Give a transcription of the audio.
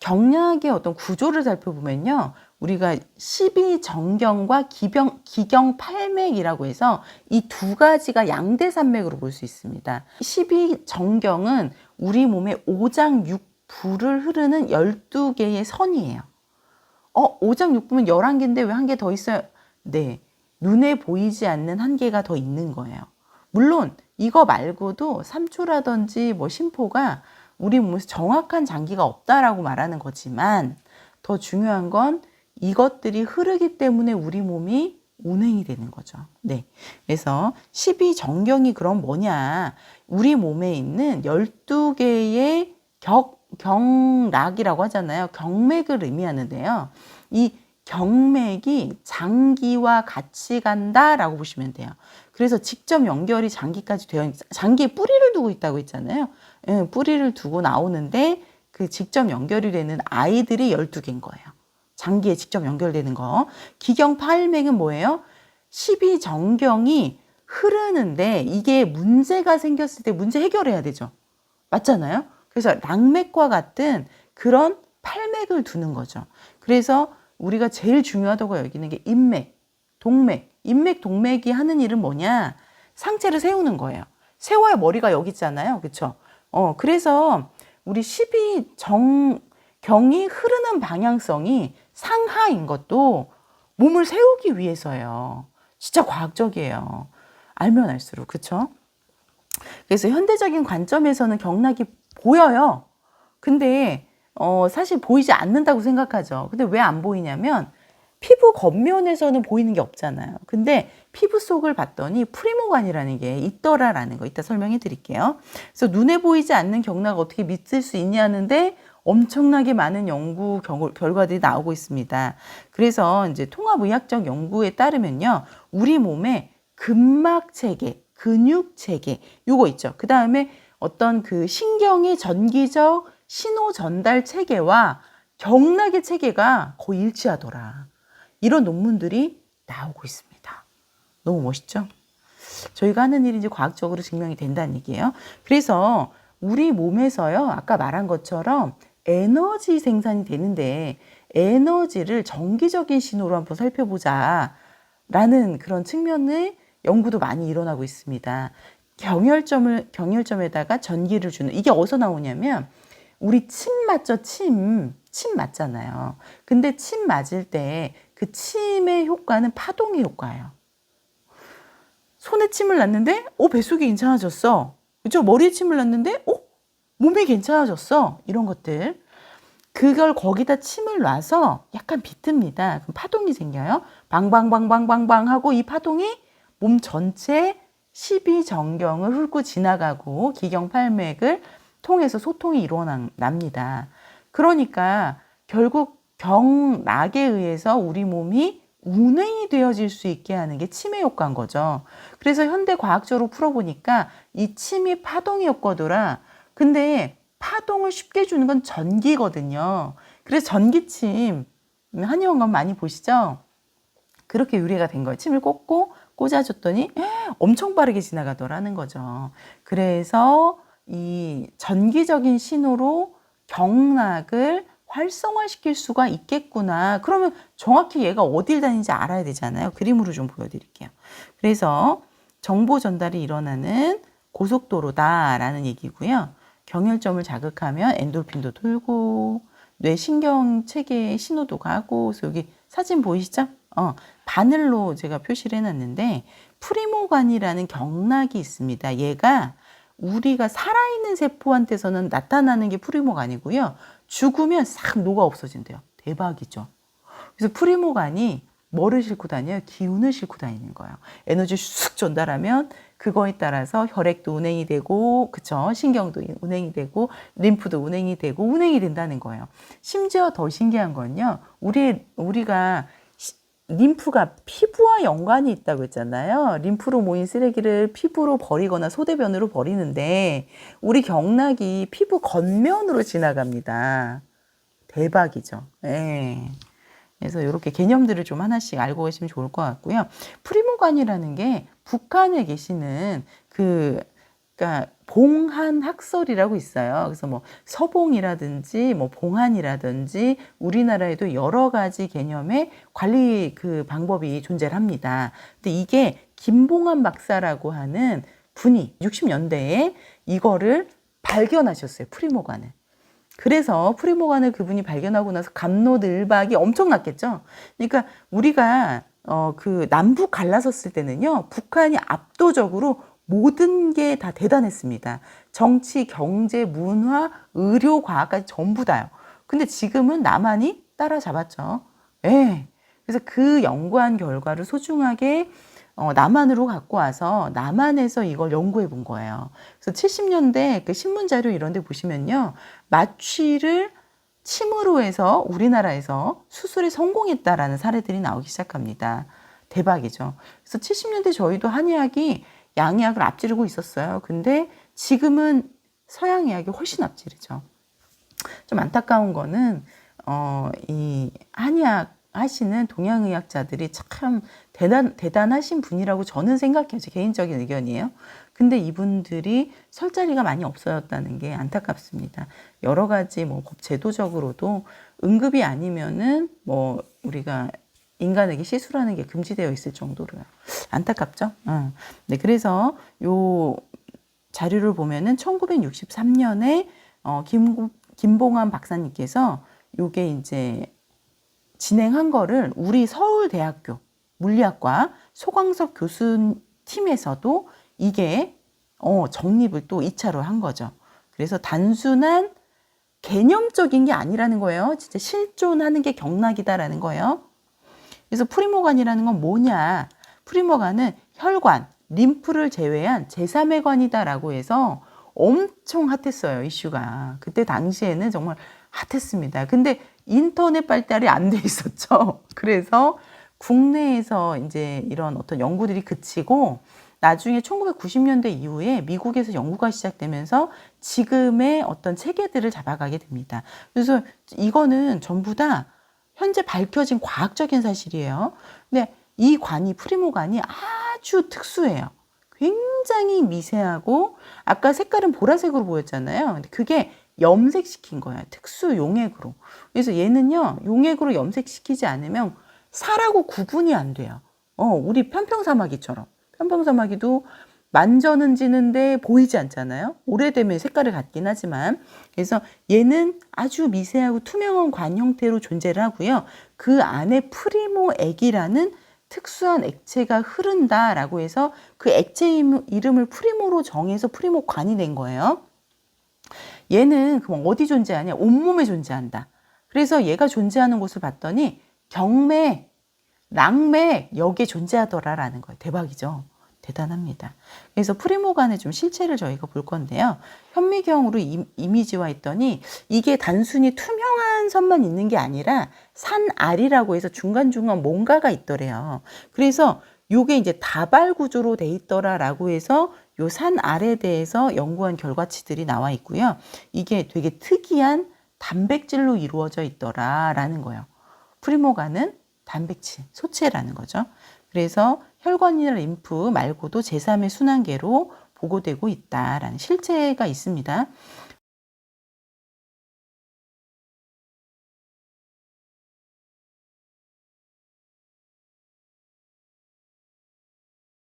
경락의 어떤 구조를 살펴보면요. 우리가 12정경과 기경팔맥이라고 해서 이 두 가지가 양대산맥으로 볼 수 있습니다. 12정경은 우리 몸의 오장육부를 흐르는 12개의 선이에요. 오장육부면 11개인데 왜 한 개 더 있어요? 네, 눈에 보이지 않는 한 개가 더 있는 거예요. 물론 이거 말고도 삼초라든지 뭐 심포가 우리 몸에서 정확한 장기가 없다라고 말하는 거지만 더 중요한 건 이것들이 흐르기 때문에 우리 몸이 운행이 되는 거죠. 네. 그래서 12정경이 그럼 뭐냐? 우리 몸에 있는 12개의 경락이라고 하잖아요. 경맥을 의미하는데요. 이 경맥이 장기와 같이 간다라고 보시면 돼요. 그래서 직접 연결이 장기까지 되어 장기에 뿌리를 두고 있다고 했잖아요. 뿌리를 두고 나오는데 그 직접 연결이 되는 아이들이 12개인 거예요. 장기에 직접 연결되는 거. 기경팔맥은 뭐예요? 12정경이 흐르는데 이게 문제가 생겼을 때 문제 해결해야 되죠. 맞잖아요. 그래서 락맥과 같은 그런 팔맥을 두는 거죠. 그래서 우리가 제일 중요하다고 여기는 게 인맥, 동맥. 인맥, 동맥이 하는 일은 뭐냐? 상체를 세우는 거예요. 세워야 머리가 여기 있잖아요. 그렇죠? 그래서 우리 12정경이 흐르는 방향성이 상하인 것도 몸을 세우기 위해서예요. 진짜 과학적이에요. 알면 알수록. 그렇죠? 그래서 현대적인 관점에서는 경락이 보여요. 근데 사실 보이지 않는다고 생각하죠. 근데 왜 안 보이냐면 피부 겉면에서는 보이는 게 없잖아요. 근데 피부 속을 봤더니 프리모관이라는 게 있더라라는 거 이따 설명해 드릴게요. 그래서 눈에 보이지 않는 경락 어떻게 믿을 수 있냐는데 엄청나게 많은 연구 결과들이 나오고 있습니다. 그래서 이제 통합의학적 연구에 따르면요. 우리 몸에 근막 체계, 근육 체계 요거 있죠. 그 다음에 어떤 그 신경의 전기적 신호 전달 체계와 경락의 체계가 거의 일치하더라. 이런 논문들이 나오고 있습니다. 너무 멋있죠? 저희가 하는 일이 이제 과학적으로 증명이 된다는 얘기예요. 그래서 우리 몸에서요, 아까 말한 것처럼 에너지 생산이 되는데 에너지를 정기적인 신호로 한번 살펴보자 라는 그런 측면의 연구도 많이 일어나고 있습니다. 경혈점에다가 전기를 주는, 이게 어디서 나오냐면 우리 침 맞죠? 침 맞잖아요. 근데 침 맞을 때 그 침의 효과는 파동의 효과예요. 손에 침을 놨는데 뱃속이 괜찮아졌어. 그렇죠? 머리에 침을 놨는데 몸이 괜찮아졌어. 이런 것들. 그걸 거기다 침을 놔서 약간 비틉니다. 그럼 파동이 생겨요. 방방방방방방 하고 이 파동이 몸 전체 12정경을 훑고 지나가고 기경팔맥을 통해서 소통이 일어납니다. 그러니까 결국 경락에 의해서 우리 몸이 운행이 되어질 수 있게 하는 게 침의 효과인 거죠. 그래서 현대 과학적으로 풀어보니까 이 침이 파동의 효과더라. 근데 파동을 쉽게 주는 건 전기거든요. 그래서 전기침, 한의원관 많이 보시죠? 그렇게 유래가 된 거예요. 침을 꽂아줬더니 엄청 빠르게 지나가더라는 거죠. 그래서 이 전기적인 신호로 경락을 활성화시킬 수가 있겠구나. 그러면 정확히 얘가 어딜 다니는지 알아야 되잖아요. 그림으로 좀 보여드릴게요. 그래서 정보 전달이 일어나는 고속도로다라는 얘기고요. 경혈점을 자극하면 엔돌핀도 돌고 뇌신경 체계에 신호도 가고. 그래서 여기 사진 보이시죠? 바늘로 제가 표시를 해놨는데 프리모관이라는 경락이 있습니다. 얘가 우리가 살아있는 세포한테서는 나타나는 게 프리모관이고요. 죽으면 싹 녹아 없어진대요. 대박이죠. 그래서 프리모관이 뭐를 싣고 다녀요? 기운을 싣고 다니는 거예요. 에너지 쑥 전달하면 그거에 따라서 혈액도 운행이 되고, 그쵸? 신경도 운행이 되고, 림프도 운행이 되고, 운행이 된다는 거예요. 심지어 더 신기한 건요, 우리가 림프가 피부와 연관이 있다고 했잖아요. 림프로 모인 쓰레기를 피부로 버리거나 소대변으로 버리는데 우리 경락이 피부 겉면으로 지나갑니다. 대박이죠. 예. 그래서 이렇게 개념들을 좀 하나씩 알고 계시면 좋을 것 같고요. 프리모관이라는 게 북한에 계시는 그 그러니까 봉한학설이라고 있어요. 그래서 뭐 서봉이라든지 뭐 봉한이라든지 우리나라에도 여러 가지 개념의 관리 그 방법이 존재를 합니다. 근데 이게 김봉한 박사라고 하는 분이 60년대에 이거를 발견하셨어요. 프리모간을. 그래서 프리모간을 그분이 발견하고 나서 갑로늘박이 엄청났겠죠. 그러니까 우리가 그 남북 갈라섰을 때는요, 북한이 압도적으로 모든 게 다 대단했습니다. 정치, 경제, 문화, 의료, 과학까지 전부 다요. 근데 지금은 남한이 따라잡았죠. 예. 그래서 그 연구한 결과를 소중하게 남한으로 갖고 와서 남한에서 이걸 연구해 본 거예요. 그래서 70년대 그 신문 자료 이런 데 보시면요. 마취를 침으로 해서 우리나라에서 수술에 성공했다라는 사례들이 나오기 시작합니다. 대박이죠. 그래서 70년대 저희도 한의학이 양의학을 앞지르고 있었어요. 근데 지금은 서양의학이 훨씬 앞지르죠. 좀 안타까운 거는 이 한의학 하시는 동양의학자들이 참 대단하신 분이라고 저는 생각해요. 제 개인적인 의견이에요. 근데 이분들이 설 자리가 많이 없어졌다는 게 안타깝습니다. 여러 가지 뭐 법 제도적으로도 응급이 아니면은 뭐 우리가 인간에게 시술하는 게 금지되어 있을 정도로요. 안타깝죠? 네, 그래서 요 자료를 보면은 1963년에 김봉환 박사님께서 요게 이제 진행한 거를 우리 서울대학교 물리학과 소광섭 교수 팀에서도 이게 정립을 또 2차로 한 거죠. 그래서 단순한 개념적인 게 아니라는 거예요. 진짜 실존하는 게 경락이다라는 거예요. 그래서 프리모관이라는 건 뭐냐? 프리모관은 혈관, 림프를 제외한 제3의 관이다라고 해서 엄청 핫했어요, 이슈가. 그때 당시에는 정말 핫했습니다. 근데 인터넷 발달이 안 돼 있었죠. 그래서 국내에서 이제 이런 어떤 연구들이 그치고 나중에 1990년대 이후에 미국에서 연구가 시작되면서 지금의 어떤 체계들을 잡아가게 됩니다. 그래서 이거는 전부 다 현재 밝혀진 과학적인 사실이에요. 근데 이 관이 프리모관이 아주 특수해요. 굉장히 미세하고 아까 색깔은 보라색으로 보였잖아요. 근데 그게 염색시킨 거예요. 특수 용액으로. 그래서 얘는요, 용액으로 염색시키지 않으면 살하고 구분이 안 돼요. 우리 편평사마귀처럼. 편평사마귀도 만져는 지는데 보이지 않잖아요. 오래되면 색깔을 갖긴 하지만. 그래서 얘는 아주 미세하고 투명한 관 형태로 존재를 하고요. 그 안에 프리모액이라는 특수한 액체가 흐른다라고 해서 그 액체 이름을 프리모로 정해서 프리모관이 된 거예요. 얘는 그럼 어디 존재하냐? 온몸에 존재한다. 그래서 얘가 존재하는 곳을 봤더니 경맥, 랑맥 여기에 존재하더라라는 거예요. 대박이죠. 대단합니다. 그래서 프리모관의 좀 실체를 저희가 볼 건데요. 현미경으로 이미지화했더니 이게 단순히 투명한 선만 있는 게 아니라 산알이라고 해서 중간중간 뭔가가 있더래요. 그래서 요게 이제 다발 구조로 돼 있더라라고 해서 요 산알에 대해서 연구한 결과치들이 나와 있고요. 이게 되게 특이한 단백질로 이루어져 있더라라는 거예요. 프리모관은 단백질, 소체라는 거죠. 그래서 혈관이나 림프 말고도 제3의 순환계로 보고되고 있다라는 실체가 있습니다.